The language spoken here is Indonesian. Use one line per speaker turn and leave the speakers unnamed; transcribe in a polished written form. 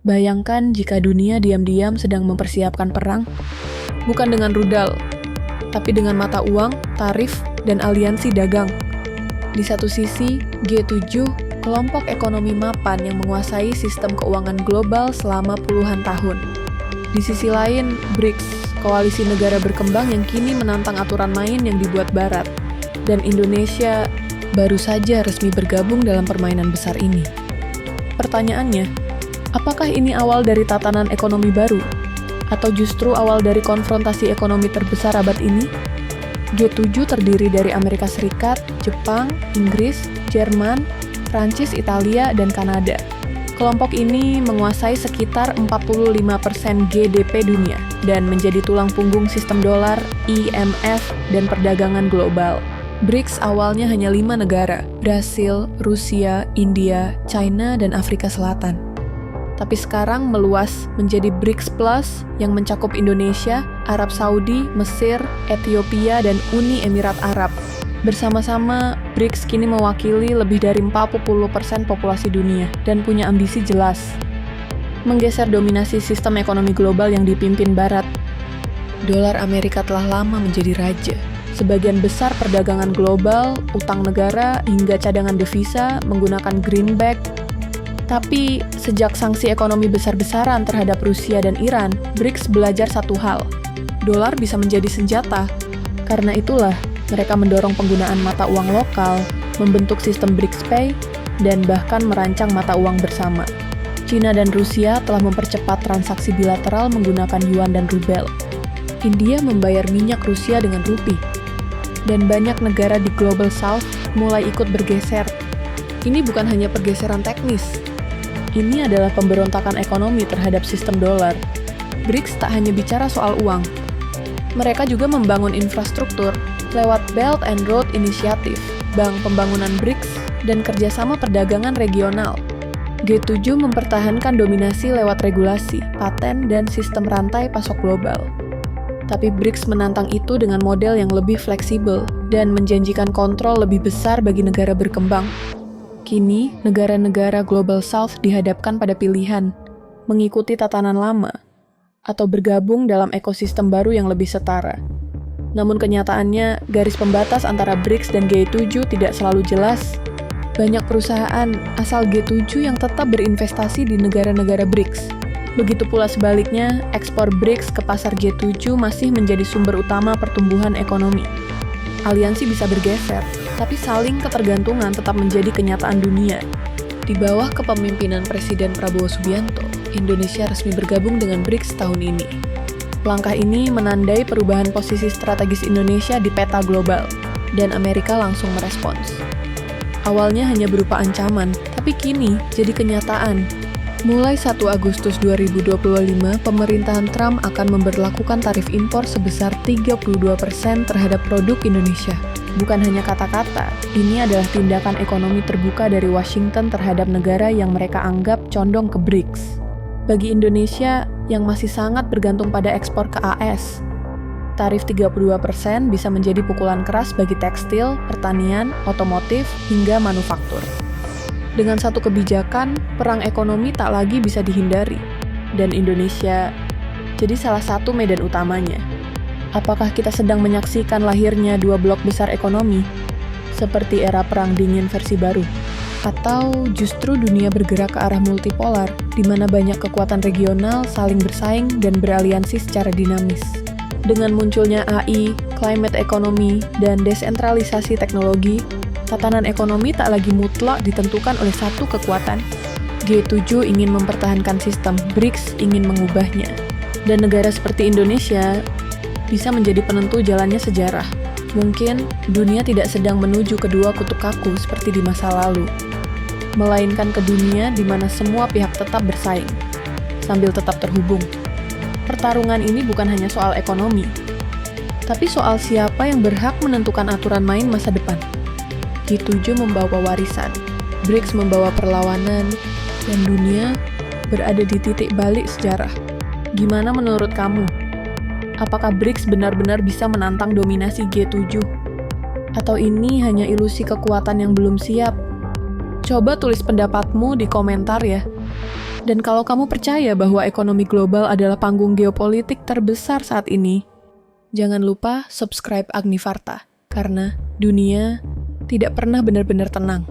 Bayangkan jika dunia diam-diam sedang mempersiapkan perang, bukan dengan rudal, tapi dengan mata uang, tarif, dan aliansi dagang. Di satu sisi, G7, kelompok ekonomi mapan yang menguasai sistem keuangan global selama puluhan tahun. Di sisi lain, BRICS, koalisi negara berkembang yang kini menantang aturan main yang dibuat Barat. Dan Indonesia baru saja resmi bergabung dalam permainan besar ini. Pertanyaannya, apakah ini awal dari tatanan ekonomi baru? Atau justru awal dari konfrontasi ekonomi terbesar abad ini? G7 terdiri dari Amerika Serikat, Jepang, Inggris, Jerman, Prancis, Italia, dan Kanada. Kelompok ini menguasai sekitar 45% GDP dunia dan menjadi tulang punggung sistem dolar, IMF, dan perdagangan global. BRICS awalnya hanya 5 negara, Brasil, Rusia, India, China, dan Afrika Selatan. Tapi sekarang meluas menjadi BRICS Plus yang mencakup Indonesia, Arab Saudi, Mesir, Ethiopia, dan Uni Emirat Arab. Bersama-sama, BRICS kini mewakili lebih dari 40% populasi dunia dan punya ambisi jelas. Menggeser dominasi sistem ekonomi global yang dipimpin Barat. Dolar Amerika telah lama menjadi raja. Sebagian besar perdagangan global, utang negara, hingga cadangan devisa menggunakan greenback. Tapi, sejak sanksi ekonomi besar-besaran terhadap Rusia dan Iran, BRICS belajar satu hal. Dolar bisa menjadi senjata. Karena itulah, mereka mendorong penggunaan mata uang lokal, membentuk sistem BRICS Pay, dan bahkan merancang mata uang bersama. China dan Rusia telah mempercepat transaksi bilateral menggunakan yuan dan rubel. India membayar minyak Rusia dengan rupiah. Dan banyak negara di Global South mulai ikut bergeser. Ini bukan hanya pergeseran teknis. Ini adalah pemberontakan ekonomi terhadap sistem dolar. BRICS tak hanya bicara soal uang. Mereka juga membangun infrastruktur lewat Belt and Road Initiative, Bank Pembangunan BRICS, dan kerjasama perdagangan regional. G7 mempertahankan dominasi lewat regulasi, paten, dan sistem rantai pasok global. Tapi BRICS menantang itu dengan model yang lebih fleksibel dan menjanjikan kontrol lebih besar bagi negara berkembang. Kini, negara-negara Global South dihadapkan pada pilihan, mengikuti tatanan lama, atau bergabung dalam ekosistem baru yang lebih setara. Namun kenyataannya, garis pembatas antara BRICS dan G7 tidak selalu jelas. Banyak perusahaan asal G7 yang tetap berinvestasi di negara-negara BRICS. Begitu pula sebaliknya, ekspor BRICS ke pasar G7 masih menjadi sumber utama pertumbuhan ekonomi. Aliansi bisa bergeser, tapi saling ketergantungan tetap menjadi kenyataan dunia. Di bawah kepemimpinan Presiden Prabowo Subianto, Indonesia resmi bergabung dengan BRICS tahun ini. Langkah ini menandai perubahan posisi strategis Indonesia di peta global, dan Amerika langsung merespons. Awalnya hanya berupa ancaman, tapi kini jadi kenyataan. Mulai 1 Agustus 2025, pemerintahan Trump akan memberlakukan tarif impor sebesar 32% terhadap produk Indonesia. Bukan hanya kata-kata, ini adalah tindakan ekonomi terbuka dari Washington terhadap negara yang mereka anggap condong ke BRICS. Bagi Indonesia yang masih sangat bergantung pada ekspor ke AS, tarif 32% bisa menjadi pukulan keras bagi tekstil, pertanian, otomotif, hingga manufaktur. Dengan satu kebijakan, perang ekonomi tak lagi bisa dihindari, dan Indonesia jadi salah satu medan utamanya. Apakah kita sedang menyaksikan lahirnya dua blok besar ekonomi, seperti era Perang Dingin versi baru? Atau justru dunia bergerak ke arah multipolar, di mana banyak kekuatan regional saling bersaing dan beraliansi secara dinamis? Dengan munculnya AI, climate economy, dan desentralisasi teknologi, tatanan ekonomi tak lagi mutlak ditentukan oleh satu kekuatan. G7 ingin mempertahankan sistem, BRICS ingin mengubahnya. Dan negara seperti Indonesia bisa menjadi penentu jalannya sejarah. Mungkin dunia tidak sedang menuju kedua kutub kaku seperti di masa lalu, melainkan ke dunia di mana semua pihak tetap bersaing, sambil tetap terhubung. Pertarungan ini bukan hanya soal ekonomi, tapi soal siapa yang berhak menentukan aturan main masa depan. G7 membawa warisan, BRICS membawa perlawanan, dan dunia berada di titik balik sejarah. Gimana menurut kamu? Apakah BRICS benar-benar bisa menantang dominasi G7? Atau ini hanya ilusi kekuatan yang belum siap? Coba tulis pendapatmu di komentar ya. Dan kalau kamu percaya bahwa ekonomi global adalah panggung geopolitik terbesar saat ini, jangan lupa subscribe Agnivarta, karena dunia tidak pernah benar-benar tenang.